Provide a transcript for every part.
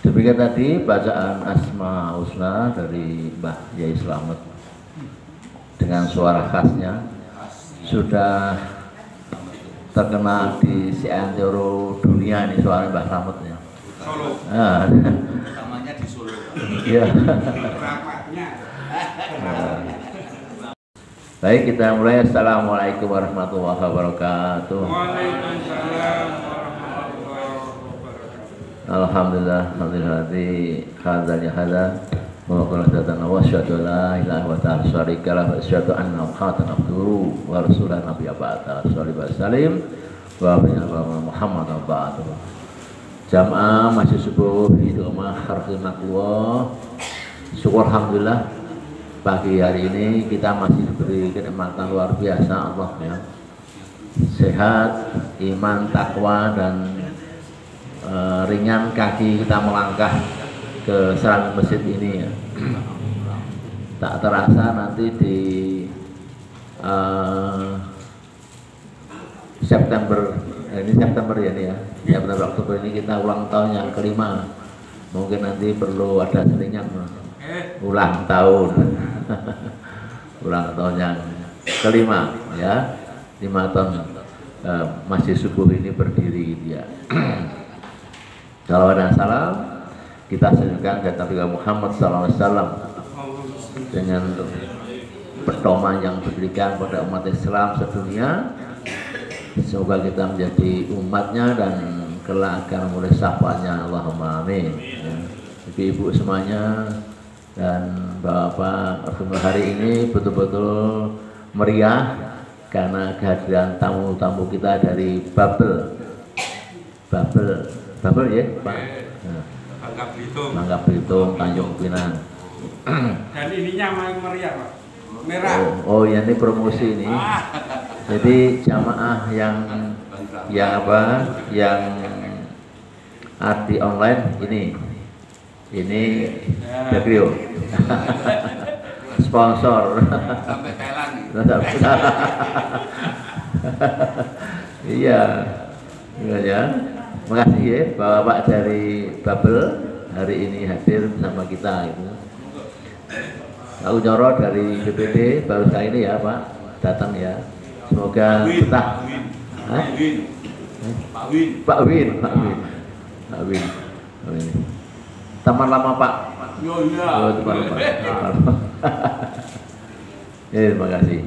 Demikian tadi bacaan Asma Husna dari Mbah Yai Slamet dengan suara khasnya sudah terkenal di seantero dunia ini suara Mbah Slamet ya. Solo. Nah, Namanya di Solo. iya. Baik, kita mulai. Assalamualaikum warahmatullahi wabarakatuh. Waalaikumsalam. Alhamdulillah, alhamdulillah di khazanya hadza wa qala datana wa syahadu la ilaha wa ta'ala syarika la wa syahadu anna muhammadan abduhu wa rasuluhu nabi ba'da sallallahu alaihi wasallam wa ala Muhammad ba'du. Jamaah masih subuh di rumah rahimakumullah. Syukur alhamdulillah pagi hari ini kita masih diberi kenikmatan luar biasa Allah ya. Sehat, iman, takwa dan ringan kaki kita melangkah ke serangan masjid ini ya. Tak terasa nanti di September ini September ya nih ya. September Oktober ini kita ulang tahun yang kelima. Mungkin nanti perlu ada selingan ulang tahun. Ulang tahun yang kelima ya. 5 tahun masjid subuh ini berdiri dia. Salawat dan salam kita sampaikan kepada Nabi Muhammad SAW dengan pedoman yang diberikan pada umat Islam sedunia. Semoga kita menjadi umatnya dan kelak akan mulai syafaatnya. Allahumma amin ya. Ibu-ibu semuanya dan bapak hari ini betul-betul meriah karena kehadiran tamu-tamu kita dari Babel ya Pak. Bangka Belitung, Tanjung Pinang. Dan ininya meriah Pak. Merah. Oh ya ini promosi ini. Jadi jamaah yang arti online ini Dagrio. Sponsor. Sampai Thailand. Iya. Ya. Makasih ya Bapak dari Babel hari ini hadir bersama kita itu. Pak Unyoro dari BPD baru kali ini ya Pak datang ya. Semoga betah. Pak Win. Taman lama Pak. Oh, taman lama. Terima kasih.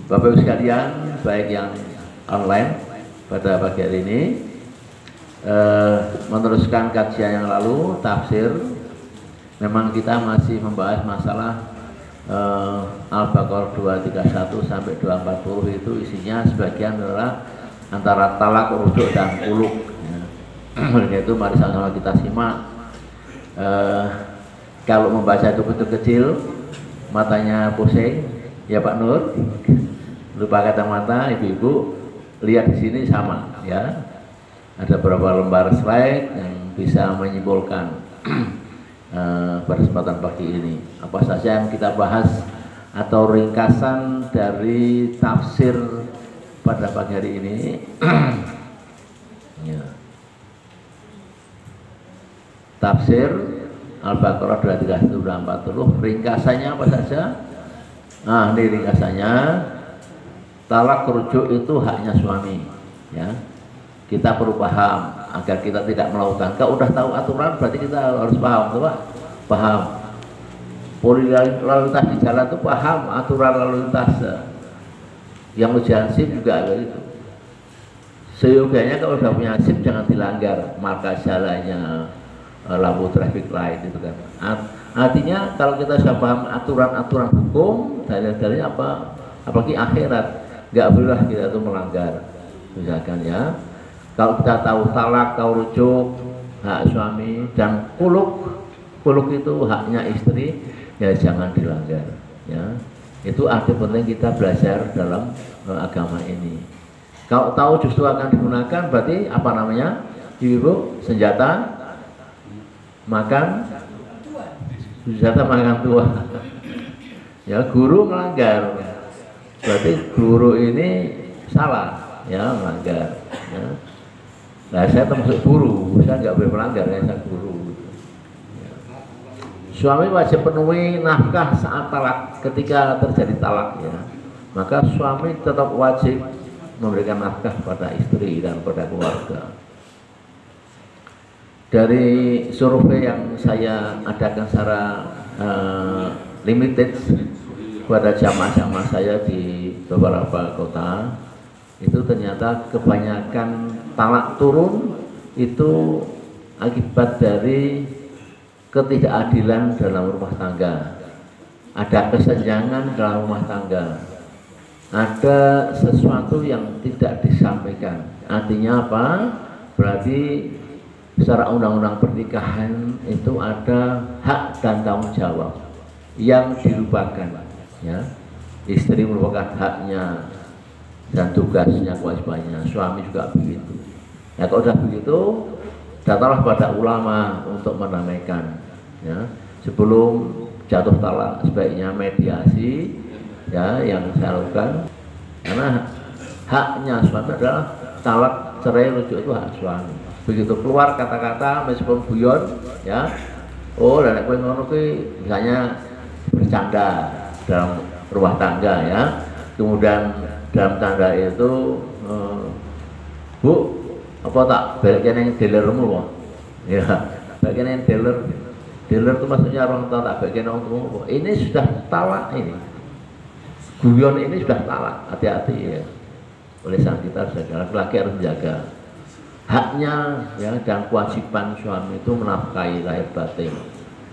Bapak Ibu sekalian, baik yang online pada pagi hari ini meneruskan kajian yang lalu tafsir. Memang kita masih membahas masalah Al-Baqarah 231 sampai 240 itu isinya sebagian adalah antara talak, rujuk dan uluk ya. Itu mari sama-sama kita simak. Kalau membaca itu kecil matanya pusing ya Pak Nur, lupa kacamata. Ibu-ibu lihat di sini sama ya. Ada beberapa lembar slide yang bisa menyimpulkan pada kesempatan pagi ini apa saja yang kita bahas atau ringkasan dari tafsir pada pagi hari ini. Ya. Tafsir Al-Baqarah 231-240 ringkasannya apa saja? Nah, ini ringkasannya. Talak rujuk itu haknya suami ya. Kita perlu paham agar kita tidak melakukan. Kalau udah tahu aturan berarti kita harus paham tuh Pak. Paham. Lalu lintas di jalan itu paham aturan lalu lintas. Yang ujian SIM juga begitu. Seyogianya kalau udah punya SIM jangan dilanggar marka jalannya, lampu traffic light itu kan. Artinya kalau kita sudah paham aturan-aturan hukum, dalil-dalilnya apa, apalagi akhirat, nggak boleh kita itu melanggar. Misalkan ya, kalau kita tahu talak, tahu rujuk, hak suami dan kuluk itu haknya istri, ya jangan dilanggar. Ya, itu arti penting kita belajar dalam agama ini. Kalau tahu justru akan digunakan, berarti apa namanya? Ibu senjata makan tua. Ya, guru melanggar. Berarti guru ini salah ya, melanggar ya. Nah, saya termasuk guru, saya nggak boleh melanggar, ya, saya guru. Suami wajib penuhi nafkah saat talak, ketika terjadi talak ya. Maka suami tetap wajib memberikan nafkah pada istri dan pada keluarga. Dari survei yang saya adakan secara limited pada jamaah-jamaah saya di beberapa kota, itu ternyata kebanyakan talak turun itu akibat dari ketidakadilan dalam rumah tangga. Ada kesenjangan dalam rumah tangga, ada sesuatu yang tidak disampaikan. Artinya apa? Berarti secara undang-undang pernikahan itu ada hak dan tanggung jawab yang dilupakan ya. Istri merupakan haknya dan tugasnya, kewajibannya, suami juga begitu. Ya, kalau sudah begitu, datanglah pada ulama untuk menamaikan ya. Sebelum jatuh talak sebaiknya mediasi ya, yang saya lakukan, karena haknya suami adalah talak, cerai, rujuk itu hak suami. Begitu keluar kata-kata meskipun guyon ya, oh dan aku ngono kuwi misalnya bercanda dalam rumah tangga ya, kemudian dalam tanda itu Bu, apa tak baliknya yang dealermu kok ya, baliknya yang dealer itu maksudnya orang tua, tak baliknya orang tua. Ini sudah talak, ini guyon ini sudah talak, hati-hati ya. Oleh sang kita laki-laki harus menjaga haknya ya, dan kewajiban suami itu menafkahi lahir batin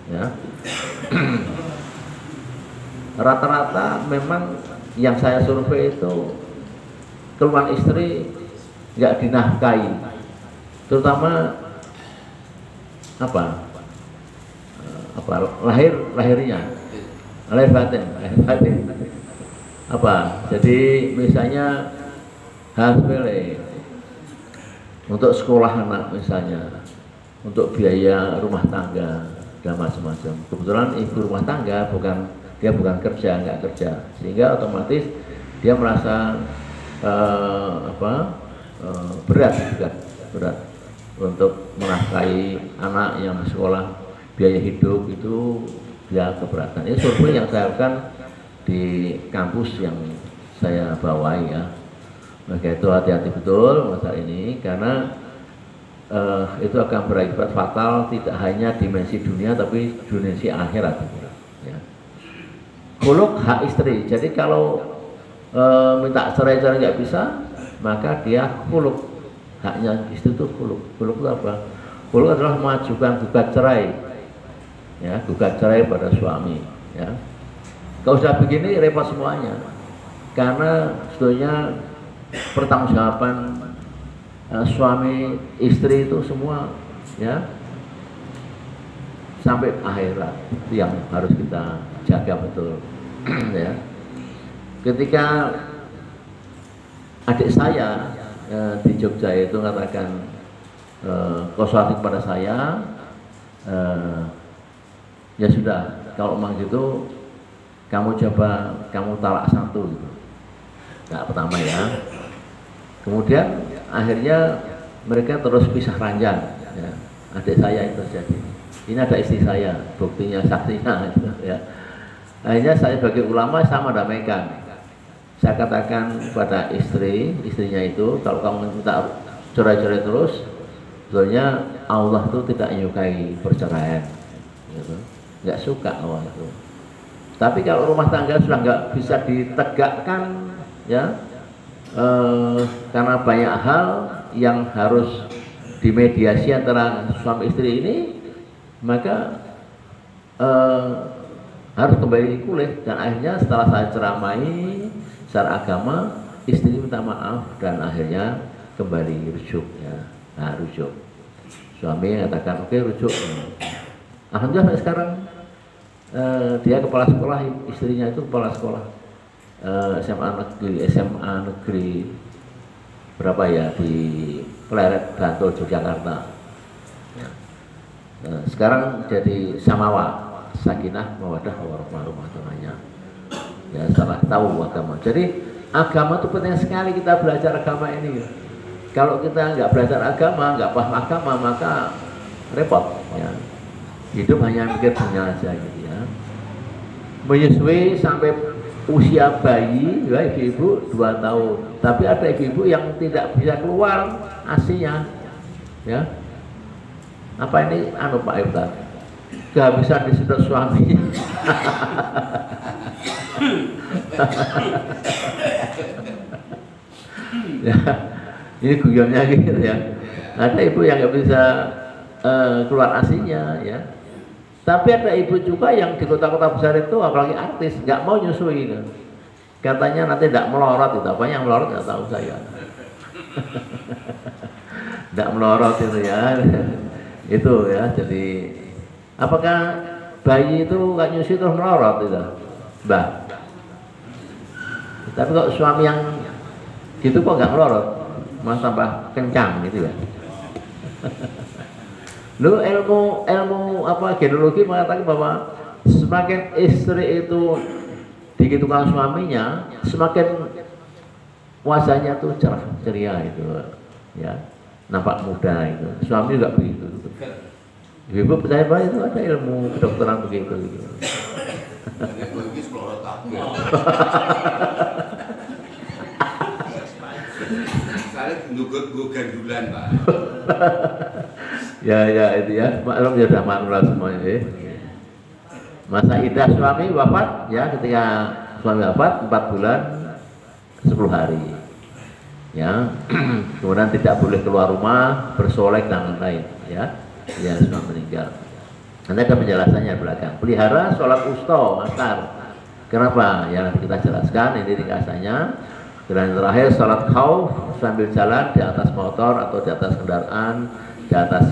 ya. Rata-rata memang yang saya survei itu keluhan istri nggak dinafkahi, terutama apa lahir batin apa. Jadi misalnya hal sepele untuk sekolah anak, misalnya untuk biaya rumah tangga dan macam-macam. Kebetulan ibu rumah tangga bukan kerja, nggak kerja, sehingga otomatis dia merasa berat untuk menafkahi anak yang sekolah, biaya hidup itu dia keberatan. Ini survei yang saya lakukan di kampus yang saya bawahi ya. Maka itu hati-hati betul masalah ini, karena itu akan berakibat fatal tidak hanya dimensi dunia tapi dimensi akhirat ya. Khuluk hak istri, jadi kalau minta cerai-cerai nggak bisa, maka dia khuluk, haknya istri itu khuluk. Khuluk itu apa? Khuluk adalah mengajukan gugat cerai ya, gugat cerai pada suami ya. Kalau sudah begini repot semuanya, karena sebetulnya pertanggungjawaban suami istri itu semua ya sampai akhirat, itu yang harus kita jaga betul ya. Ketika adik saya di Jogja itu mengatakan konsultasi kepada saya, ya sudah, kalau memang gitu kamu coba kamu talak satu gitu. Nah, pertama ya. Kemudian akhirnya mereka terus pisah ranjang ya. Adik saya itu terjadi. Ini ada istri saya, buktinya, saksinya gitu, ya. Akhirnya saya sebagai ulama saya mendamaikan. Saya katakan kepada istrinya itu, kalau kamu minta cerai-cerai terus, sebetulnya Allah itu tidak menyukai perceraian gitu. Nggak suka Allah itu. Tapi kalau rumah tangga sudah nggak bisa ditegakkan ya, karena banyak hal yang harus dimediasi antara suami istri ini, maka harus kembali pulih. Dan akhirnya setelah saya ceramai secara agama, istri minta maaf dan akhirnya kembali rujuk ya. Nah, rujuk, suami mengatakan oke, rujuk. Alhamdulillah sampai sekarang dia kepala sekolah, istrinya itu kepala sekolah SMA negeri berapa ya di Pleret, Bantul, Yogyakarta. Sekarang jadi Samawa, Sakinah Mawaddah Warahmah namanya. Ya, salah tahu agama. Jadi agama itu penting sekali, kita belajar agama ini. Kalau kita nggak belajar agama, nggak paham agama, maka repot ya. Hidup hanya mikir dunia aja gitu ya. Menyusui sampai usia bayi ya, ibu-ibu 2 tahun. Tapi ada ibu-ibu yang tidak bisa keluar ASI-nya ya. Apa ini anu Pak Irta? Kehabisan disedot suami. Ya, ini guyonnya gitu ya. Ada ibu yang nggak bisa keluar ASI-nya ya. Tapi ada ibu juga yang di kota-kota besar itu, apalagi artis, nggak mau nyusui kan. Katanya nanti tidak melorot itu. Apa yang melorot nggak tahu saya. Tidak melorot itu ya. Itu ya. Jadi apakah bayi itu nggak nyusui terus melorot itu, Mbak? Tapi kok suami yang gitu kok nggak melorot, malah tambah kencang gitu ya. Lu ilmu apa genealogi mengatakan bahwa semakin istri itu digitukan suaminya, semakin wajahnya tuh cerah ceria itu ya, nampak muda itu. Suami juga begitu. Ibu percaya bahwa itu ada ilmu kedokteran begitu gitu. Saya gue gandulan Pak. Ya itu ya, maklum ya sudah maklum semuanya ya. Masa idah suami wafat ya, ketika suami wafat 4 bulan 10 hari ya. Kemudian tidak boleh keluar rumah, bersolek dan lain-lain ya. Ya sudah meninggal. Nanti ada penjelasannya di belakang. Pelihara sholat usta asar. Kenapa? Ya nanti kita jelaskan ini ringkasannya. Dan terakhir sholat khauf sambil jalan di atas motor atau di atas kendaraan, di atas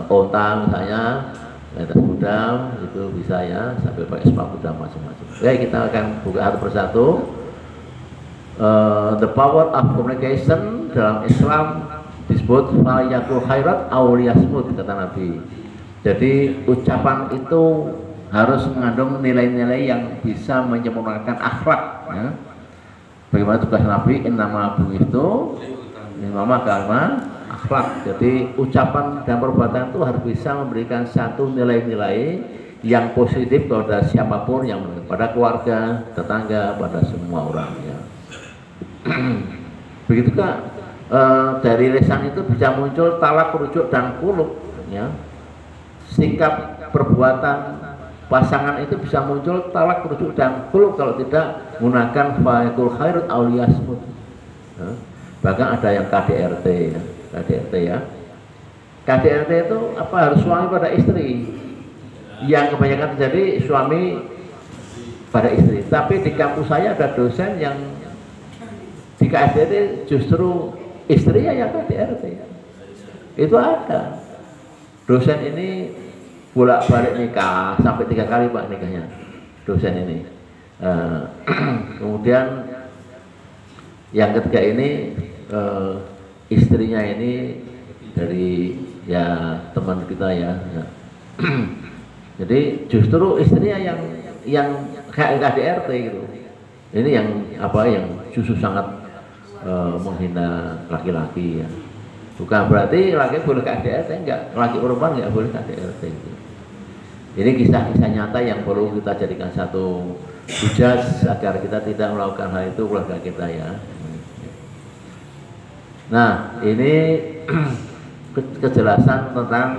onta misalnya, di atas kuda itu bisa ya, sambil pakai sepatu kuda macam-macam. Oke, kita akan buka satu persatu. The power of communication dalam Islam disebut fa'yakul khairat awliyasmud, kata Nabi. Jadi ucapan itu harus mengandung nilai-nilai yang bisa menyempurnakan akhlak ya. Bagaimana tugas Nabi, innama itu innama karena akhlak. Jadi ucapan dan perbuatan itu harus bisa memberikan satu nilai-nilai yang positif kepada siapapun, yang pada keluarga, tetangga, pada semua orang ya. Begitu Kak, dari lisan itu bisa muncul talak, rujuk dan kulub ya. Sikap perbuatan pasangan itu bisa muncul talak, rujuk dan kulub kalau tidak menggunakan fa'ikul khairat awliyasmud ya. Bahkan ada yang KDRT ya. KDRT ya. KDRT itu apa, harus suami pada istri. Yang kebanyakan terjadi suami pada istri. Tapi di kampus saya ada dosen yang di KDRT justru istrinya yang KDRT ya. Itu ada. Dosen ini bolak-balik nikah sampai 3 kali Pak nikahnya dosen ini. Kemudian yang ketiga ini istrinya ini dari ya teman kita ya. Jadi justru istrinya yang kayak KDRT gitu. Ini yang apa, yang justru sangat menghina laki-laki ya. Bukan berarti laki boleh KDRT, enggak, laki perempuan enggak boleh KDRT gitu. Ini kisah-kisah nyata yang perlu kita jadikan satu hujah agar kita tidak melakukan hal itu keluarga kita ya. Nah, ini kejelasan tentang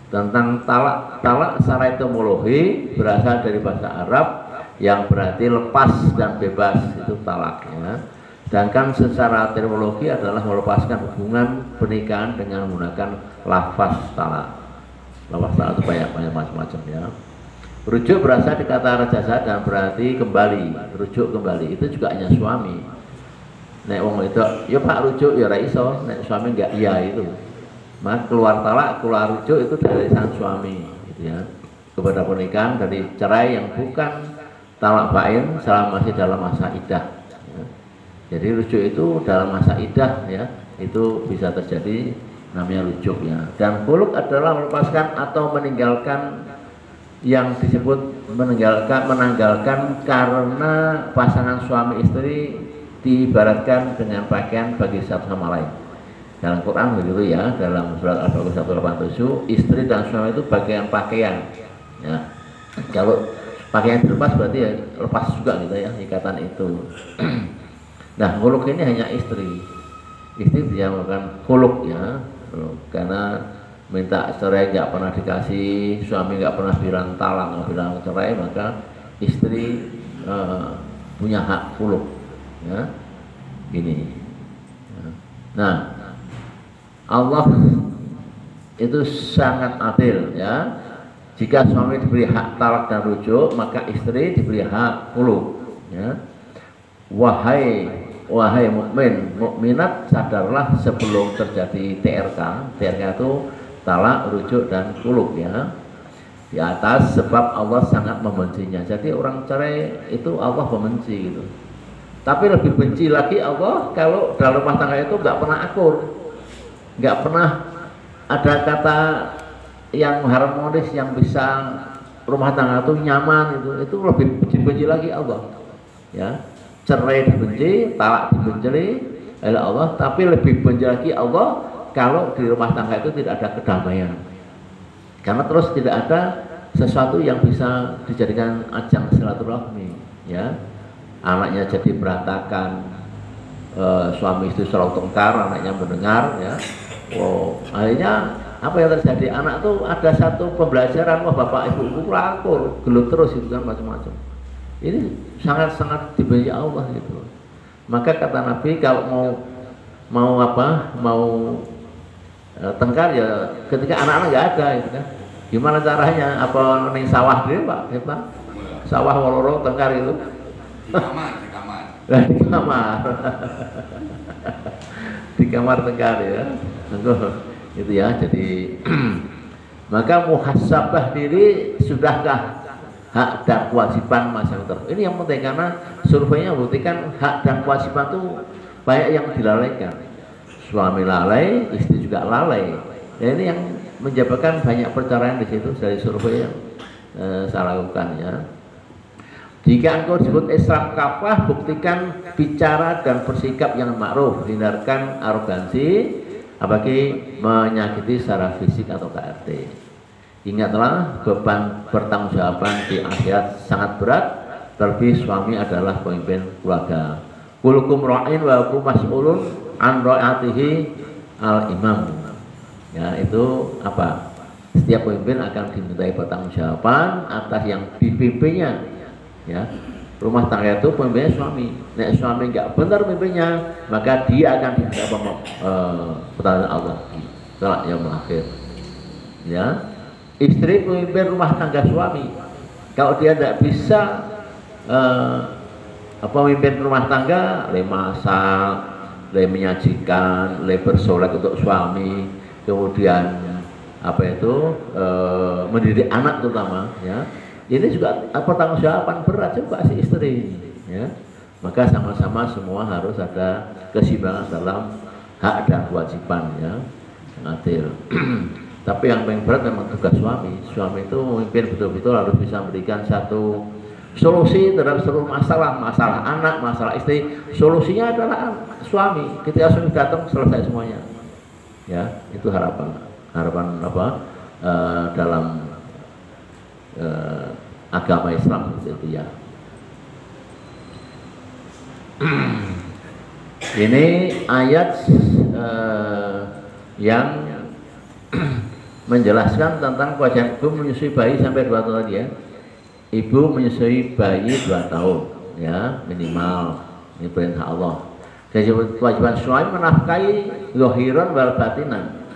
tentang talak. Talak secara etimologi berasal dari bahasa Arab yang berarti lepas dan bebas, itu talak ya. Sedangkan secara terminologi adalah melepaskan hubungan pernikahan dengan menggunakan lafaz talak. Lafaz talak itu banyak macam-macam ya. Rujuk berasal dari kata rajasa dan berarti kembali, rujuk kembali. Itu juga hanya suami. Nek wong itu, ya Pak rujuk ya ra iso, nek suami enggak iya itu. Maka keluar talak, keluar rujuk itu dari sang suami gitu ya. Kepada pernikahan dari cerai yang bukan talak bain selama masih dalam masa iddah. Jadi rujuk itu dalam masa iddah ya, itu bisa terjadi, namanya rujuk ya. Dan khuluk adalah melepaskan atau meninggalkan, yang disebut menanggalkan karena pasangan suami istri diibaratkan dengan pakaian bagi satu sama lain. Dalam Quran begitu ya, dalam surat Al-Baqarah 187, istri dan suami itu bagian pakaian. Ya. Kalau pakaian dilepas berarti ya lepas juga gitu ya ikatan itu. Nah, khuluk ini hanya istri. Istri dia melakukan khuluk ya, karena minta cerai nggak pernah dikasih, suami nggak pernah bilang talak, nggak bilang cerai, maka istri punya hak khuluk ya. Gini. Nah, Allah itu sangat adil ya. Jika suami diberi hak talak dan rujuk, maka istri diberi hak khuluk ya. Wahai mukmin, mukminat, sadarlah sebelum terjadi TRK. TRK itu talak, rujuk dan khuluk ya. Di atas, sebab Allah sangat membencinya. Jadi orang cerai itu Allah membenci gitu. Tapi lebih benci lagi Allah kalau dalam rumah tangga itu nggak pernah akur, nggak pernah ada kata yang harmonis yang bisa rumah tangga itu nyaman, itu lebih benci lagi Allah ya. Cerai dibenci, talak dibenci oleh Allah, tapi lebih benci lagi Allah kalau di rumah tangga itu tidak ada kedamaian, karena terus tidak ada sesuatu yang bisa dijadikan ajang silaturahmi ya. Anaknya jadi berantakan, suami istri selalu tengkar, anaknya mendengar ya. Akhirnya apa yang terjadi? Anak tuh ada satu pembelajaran, wah bapak ibu akur, gelut terus itu kan macam-macam. Ini sangat-sangat dibenci Allah gitu. Maka kata Nabi, kalau mau tengkar ya ketika anak-anak nggak ada itu kan. Gimana caranya? Apa ning sawah dhewe Pak? Sawah woloro tengkar itu. Di kamar. Di kamar. Di kamar tengkar ya. Itu ya. Jadi maka muhasabah diri, sudahkah hak dan kewajiban masing-masing. Ini yang penting, karena surveinya membuktikan hak dan kewajiban itu banyak yang dilalaikan. Suami lalai, istri juga lalai. Dan ini yang menyebabkan banyak perceraian di situ dari survei yang saya lakukan ya. Jika engkau disebut Islam kafah, buktikan bicara dan bersikap yang ma'ruf, hindarkan arogansi, apalagi menyakiti secara fisik atau KRT. Ingatlah beban pertanggungjawaban di akhirat sangat berat, terlebih suami adalah pemimpin keluarga. Kulukum ra'in wa hukum mas'ulun an ra'atihi al-imam. Ya, itu apa? Setiap pemimpin akan dimintai pertanggungjawaban atas yang dipimpinnya. Ya, rumah tangga itu pemimpinnya suami. Nek suami nggak benar pemimpinnya, maka dia akan diminta pertanyaan Allah kelak yaumul akhir. Ya, istri pemimpin rumah tangga suami. Kalau dia tidak bisa pemimpin rumah tangga, le masak, le menyajikan, le bersolek untuk suami, kemudian mendidik anak terutama ya. Ini juga pertanggungjawaban berat juga si istri ya. Maka sama-sama semua harus ada keseimbangan dalam hak dan kewajiban ya. Adil. Tapi yang paling berat memang tugas suami. Suami itu memimpin betul-betul harus bisa memberikan satu solusi terhadap seluruh masalah anak, masalah istri. Solusinya adalah suami. Ketika suami datang selesai semuanya. Ya, itu harapan dalam agama Islam seperti itu ya. Ini ayat yang menjelaskan tentang kewajiban ibu menyusui bayi sampai 2 tahun tadi ya. Ibu menyusui bayi 2 tahun ya minimal, ini perintah Allah. Kewajiban suami menafkahi zahiran wal batinan.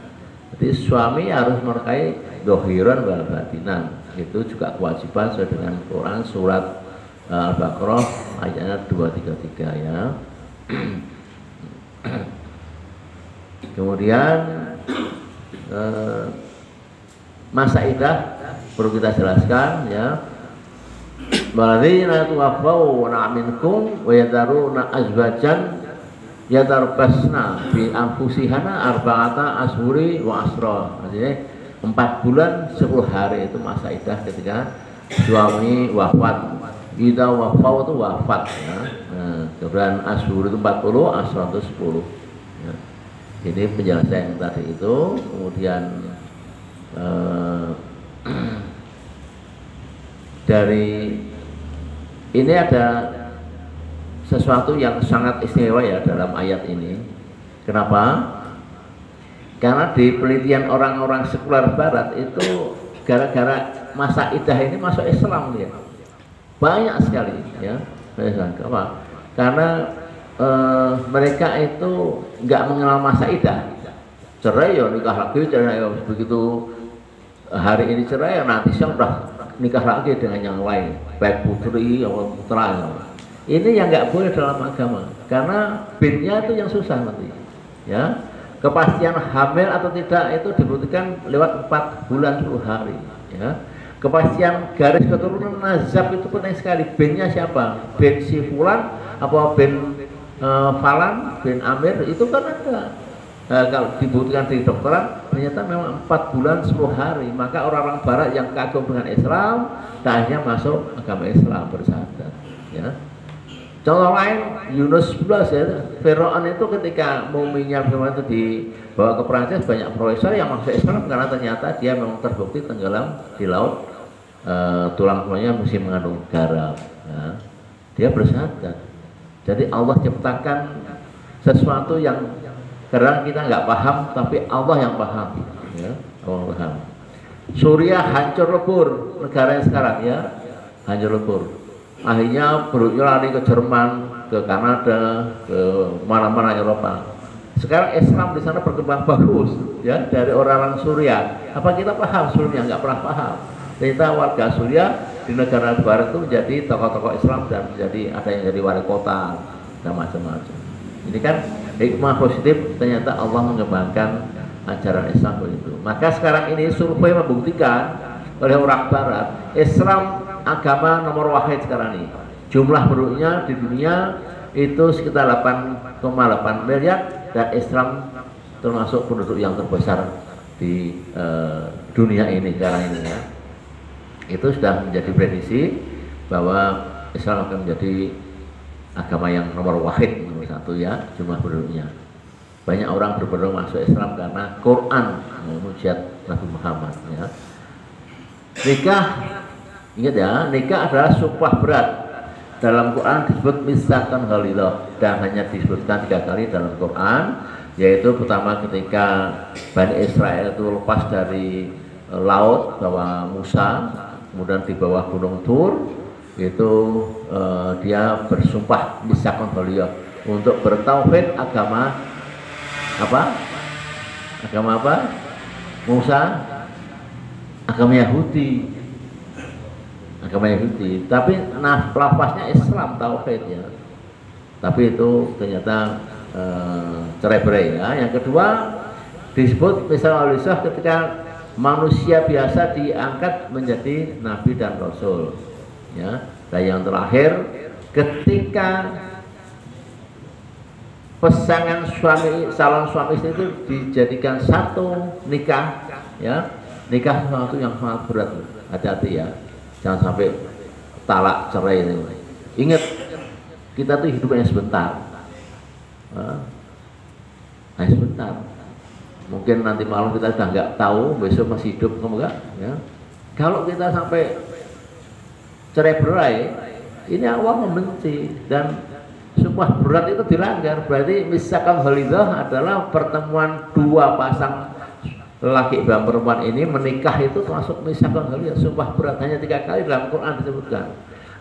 Jadi suami harus menafkahi zahiran wal batinan. Itu juga kewajiban sesuai dengan Quran surat Al-Baqarah ayatnya 233 ya. Kemudian masa iddah perlu kita jelaskan ya. Walladzina tuwaffawna minkum wa yadharuna azwajan yatarbasna bi anfusihana arba'ata ashuri wa asra. Artinya 4 bulan 10 hari itu masa iddah ketika suami wafat. Kita wafat itu wafat ya. Kemudian Ashur itu 40, Asron itu 10. Ya. Ini penjelasan yang tadi itu. Kemudian dari ini ada sesuatu yang sangat istimewa ya dalam ayat ini. Kenapa? Karena di penelitian orang-orang sekuler barat itu gara-gara masa idah ini masuk Islam ya. Banyak sekali ya. Kenapa? Karena mereka itu nggak mengenal masa idah. Cerai ya nikah lagi, cerai ya begitu hari ini cerai ya nanti siang udah nikah lagi dengan yang lain, baik putri atau putra. Ini yang nggak boleh dalam agama, karena binnya itu yang susah nanti. Ya, kepastian hamil atau tidak itu dibuktikan lewat 4 bulan 10 hari. Ya, kepastian garis keturunan nazab itu penting sekali. Binnya siapa? Bin si Fulan apa bin Falan bin Amir itu kan ada. Kalau dibuktikan di dokteran ternyata memang 4 bulan 10 hari. Maka orang-orang barat yang kagum dengan Islam akhirnya masuk agama Islam bersyahadat ya. Contoh lain Yunus 11 ya, Firaun itu ketika muminya Firaun itu dibawa ke Prancis, banyak profesor yang masuk Islam karena ternyata dia memang terbukti tenggelam di laut, tulang-tulangnya mesti mengandung garam ya. Dia bersyahadat. Jadi Allah ciptakan sesuatu yang kadang kita nggak paham, tapi Allah yang paham ya. Allah paham. Suriah hancur lebur, negara yang sekarang ya, hancur lebur. Akhirnya penduduknya lari ke Jerman, ke Kanada, ke mana-mana Eropa. Sekarang Islam di sana berkembang bagus ya, dari orang-orang Suriah. Apa kita paham sebelumnya? Nggak pernah paham. Ternyata warga Suriah di negara barat itu menjadi tokoh-tokoh Islam dan menjadi ada yang jadi wali kota dan macam-macam. Ini kan hikmah positif, ternyata Allah mengembangkan ajaran Islam begitu. Maka sekarang ini survei membuktikan oleh orang barat, Islam agama nomor wahid sekarang ini. Jumlah penduduknya di dunia itu sekitar 8,8 miliar dan Islam termasuk penduduk yang terbesar di dunia ini sekarang ini ya. Itu sudah menjadi prediksi bahwa Islam akan menjadi agama yang nomor wahid, nomor 1 ya, jumlah penduduknya. Banyak orang berbondong masuk Islam karena Quran menghujat Nabi Muhammad ya. Nikah, ingat ya, nikah adalah sumpah berat. Dalam Quran disebut misaqan ghalidhah dan hanya disebutkan 3 kali dalam Quran, yaitu pertama ketika Bani Israel itu lepas dari laut bawa Musa, kemudian di bawah gunung Tur itu dia bersumpah misaqan ghalidhah untuk bertauhid agama apa? Agama apa? Musa, agama Yahudi. Agama Yahudi, tapi lafaznya Islam tauhid ya. Tapi itu ternyata cerai-berai ya. Yang kedua disebut misalnya ketika manusia biasa diangkat menjadi nabi dan rasul ya. Dan yang terakhir ketika pasangan calon suami istri itu dijadikan satu nikah ya. Nikah sesuatu yang sangat berat, hati-hati ya. Jangan sampai talak cerai ini. Ingat, kita tuh hidupnya sebentar. Nah, sebentar. Mungkin nanti malam kita sudah nggak tahu, besok masih hidup enggak ya. Kalau kita sampai cerai berai, ini Allah membenci dan sumpah berat itu dilanggar. Berarti misaqan ghalidhah adalah pertemuan 2 pasang laki dan perempuan ini menikah itu termasuk misaqan ghalidhah, sumpah berat. Hanya 3 kali dalam Quran disebutkan.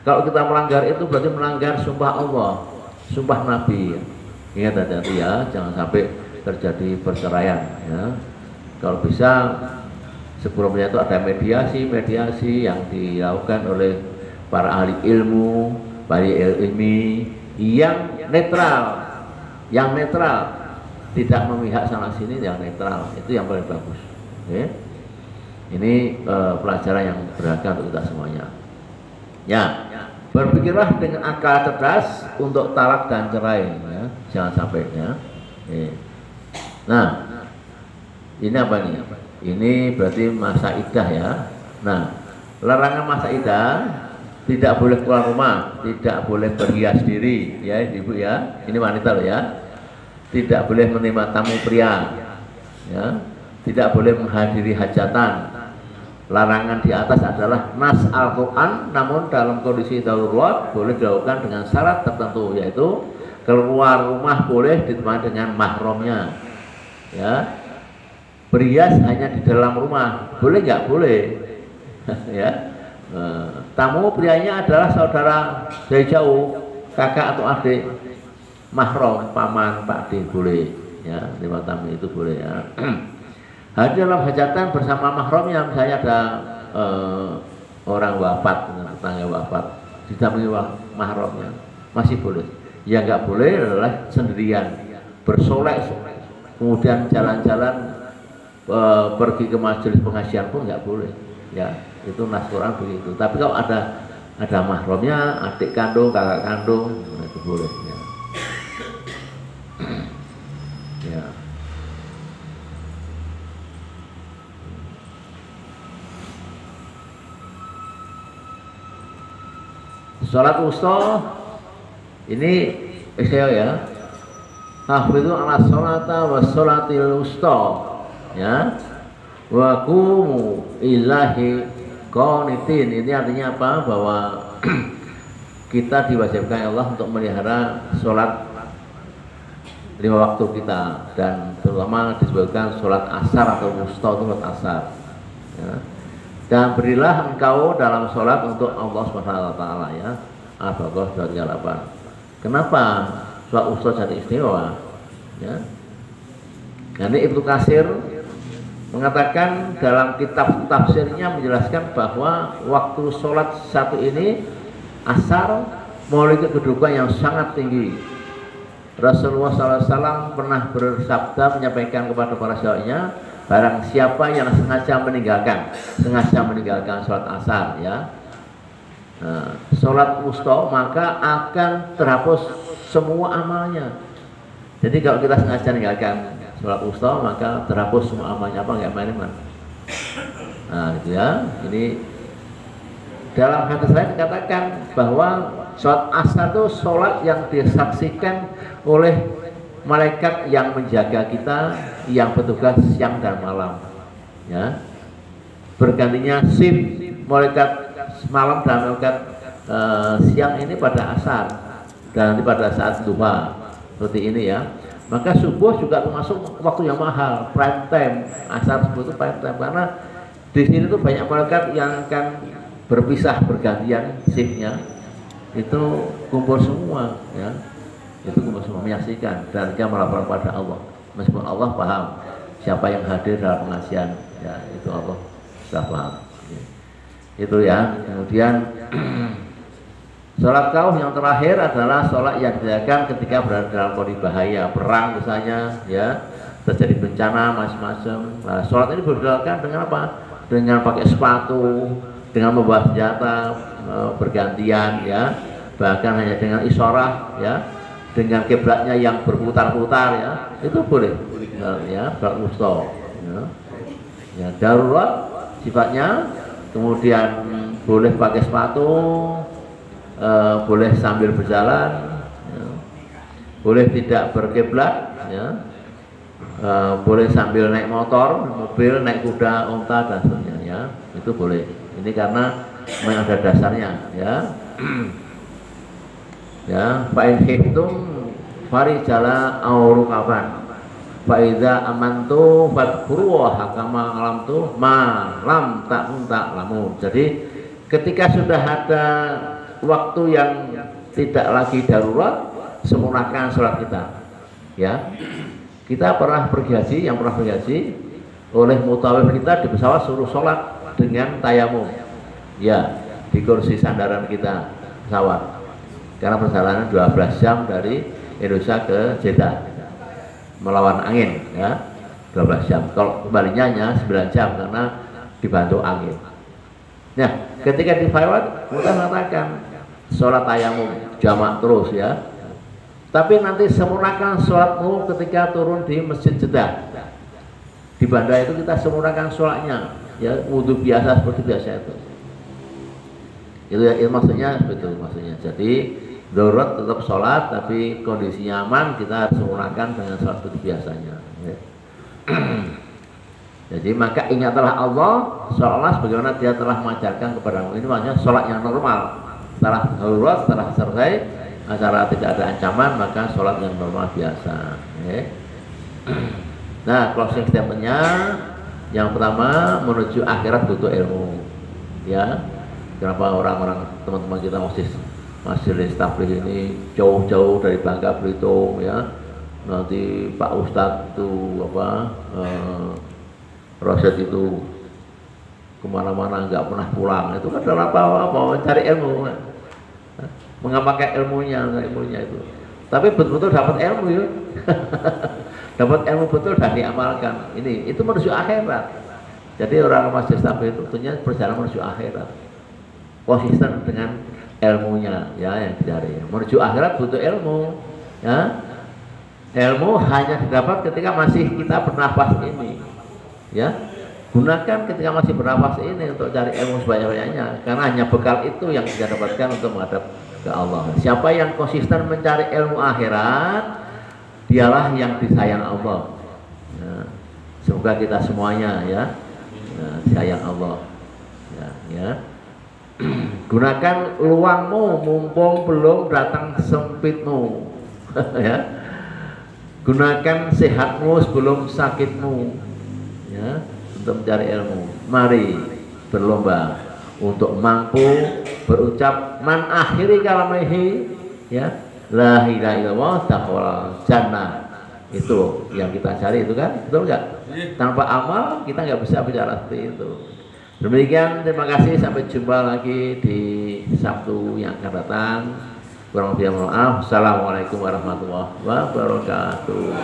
Kalau kita melanggar itu berarti melanggar sumpah Allah, sumpah Nabi. Ingat hati-hati ya, jangan sampai terjadi perceraian ya. Kalau bisa sebelumnya itu ada mediasi yang dilakukan oleh para ahli ilmu, para ilmi yang netral, tidak memihak sana sini, yang netral, itu yang paling bagus. Okay? Ini pelajaran yang berharga untuk kita semuanya. Ya, berpikirlah dengan akal cerdas untuk talak dan cerai, ya. Jangan sampai ya. Okay. Nah, ini apa nih? Ini berarti masa idah ya. Nah, larangan masa idah tidak boleh keluar rumah, tidak boleh berhias diri, ya ibu ya, ini wanita loh ya, tidak boleh menerima tamu pria, ya, tidak boleh menghadiri hajatan. Larangan di atas adalah nas Al-Quran, namun dalam kondisi darurat boleh dilakukan dengan syarat tertentu, yaitu keluar rumah boleh ditemani dengan mahramnya, ya. Berhias hanya di dalam rumah, boleh nggak? Boleh. Ya. Tamu prianya adalah saudara dari jauh, kakak atau adik, mahram, paman, pakde, boleh. Ya, lima tamu itu boleh ya. Hadir dalam hajatan bersama mahramnya, misalnya ada orang wafat, tetangga wafat, didampingi mahramnya, masih boleh. Yang nggak boleh adalah sendirian, bersolek, kemudian jalan-jalan pergi ke majelis pengajian pun nggak boleh. Ya, itu nas Quran begitu. Tapi kalau ada mahramnya, adik kandung, kakak kandung, itu boleh. Ya. Ya. Sholat wusta ini saya ya, hafidhu ala sholata wa sholatil wusta, ya, wa qumu ilahi qanitin. Ini artinya apa? Bahwa kita diwajibkan Allah untuk melihara sholat 5 waktu kita, dan terutama disebutkan sholat asar atau wusta itu sholat asar, ya. Dan berilah engkau dalam sholat untuk Allah Subhanahu wa Ta'ala, ya. Al-Baqarah 238. Kenapa sholat wusta jadi istimewa? Ya. Karena Ibnu Katsir mengatakan dalam kitab tafsirnya menjelaskan bahwa waktu sholat satu ini asar memiliki kedudukan yang sangat tinggi. Rasulullah SAW pernah bersabda menyampaikan kepada para sahabatnya, barang siapa yang sengaja meninggalkan sholat asar, ya, sholat wusta, maka akan terhapus semua amalnya. Jadi kalau kita sengaja meninggalkan sholat wusta, maka terhapus semua amalnya, apa nggak main-main. Nah, gitu ya. Ini dalam hadis lain dikatakan bahwa sholat asar itu sholat yang disaksikan oleh malaikat yang menjaga kita, yang bertugas siang dan malam, ya. Bergantinya shift malaikat malam dan malaikat siang ini pada asar dan pada saat duha seperti ini, ya. Maka subuh juga termasuk waktu yang mahal, prime time. Asar subuh itu prime time karena di sini tuh banyak malaikat yang akan berpisah bergantian shiftnya, itu kumpul semua, ya. Itu kumpul semua menyaksikan dan dia melapor pada Allah. Meskipun Allah paham siapa yang hadir dalam pengajian, ya, itu Allah sudah paham. Itu ya. Kemudian sholat kau yang terakhir adalah sholat yang dilakukan ketika berada dalam kondisi bahaya, perang misalnya, ya, terjadi bencana macam-macam. Nah, sholat ini dilakukan dengan apa? Dengan pakai sepatu, dengan membawa senjata bergantian, ya, bahkan hanya dengan isyarah, ya, dengan kiblatnya yang berputar-putar, ya, itu boleh, ya, sholat wusta, ya. Ya, darurat sifatnya. Kemudian boleh pakai sepatu, boleh sambil berjalan, ya. Boleh tidak berkiblat, ya. Boleh sambil naik motor, mobil, naik kuda, unta dan sebagainya, ya. Itu boleh. Ini karena memang ada dasarnya, ya. Ya, fa'in khiftum farijala aw rukaban fa idza amantu fadhkurullaha kama alamtu ma lam takun ta'lamun. Jadi ketika sudah ada waktu yang tidak lagi darurat, sempurnakan sholat kita, ya. Kita pernah pergi haji, yang pernah pergi haji oleh mutawif kita di pesawat suruh sholat dengan tayamum, ya, di kursi sandaran kita pesawat, karena perjalanan 12 jam dari Indonesia ke Jeddah melawan angin, ya, 12 jam. Kalau kembalinya hanya 9 jam karena dibantu angin. Nah, ketika di pesawat kita mengatakan sholat tayamum jamak terus, ya. Tapi nanti sempurnakan sholatmu ketika turun di Masjid Jeddah. Di bandara itu kita sempurnakan sholatnya, ya, wudhu biasa seperti biasa itu. Itu ya, maksudnya betul maksudnya. Jadi darurat tetap sholat, tapi kondisinya aman kita harus menggunakan dengan sholat seperti biasanya. Ya. Jadi maka ingatlah Allah seolah sebagaimana Dia telah mengajarkan kepadamu. Ini maksudnya sholat yang normal. Setelah darurat, setelah selesai acara tidak ada ancaman, maka sholat yang normal biasa. Ya. Nah, closing statementnya yang pertama, menuju akhirat butuh ilmu. Ya, kenapa orang-orang teman-teman kita masih tabligh ini jauh-jauh dari Bangka Belitung, ya. Nanti Pak Ustadz itu Rosyad itu kemana-mana nggak pernah pulang. Itu kan dalam apa cari ilmu, mengamalkan ilmunya itu. Tapi betul-betul dapat ilmu ya. Dapat ilmu betul dan diamalkan. Itu menuju akhirat. Jadi orang masjid tabligh itu tentunya perjalanan menuju akhirat. Konsisten dengan ilmunya, ya, yang dicari. Menuju akhirat butuh ilmu, ya. Ilmu hanya didapat ketika masih kita bernafas ini, ya. Gunakan ketika masih bernafas ini untuk cari ilmu sebanyak-banyaknya, karena hanya bekal itu yang kita dapatkan untuk menghadap ke Allah. Siapa yang konsisten mencari ilmu akhirat, dialah yang disayang Allah. Ya. Semoga kita semuanya, ya, sayang Allah. Ya. Gunakan luangmu mumpung belum datang sempitmu. Ya. Gunakan sehatmu sebelum sakitmu, ya, untuk mencari ilmu. Mari berlomba untuk mampu berucap man akhiri kalamihi, ya, la ilaha illallah taqwal jannah. Itu yang kita cari, itu kan, betul nggak? Tanpa amal kita nggak bisa bicara seperti itu. Demikian, terima kasih, sampai jumpa lagi di Sabtu yang akan datang. Kurang lebih mohon maaf. Assalamualaikum warahmatullahi wabarakatuh.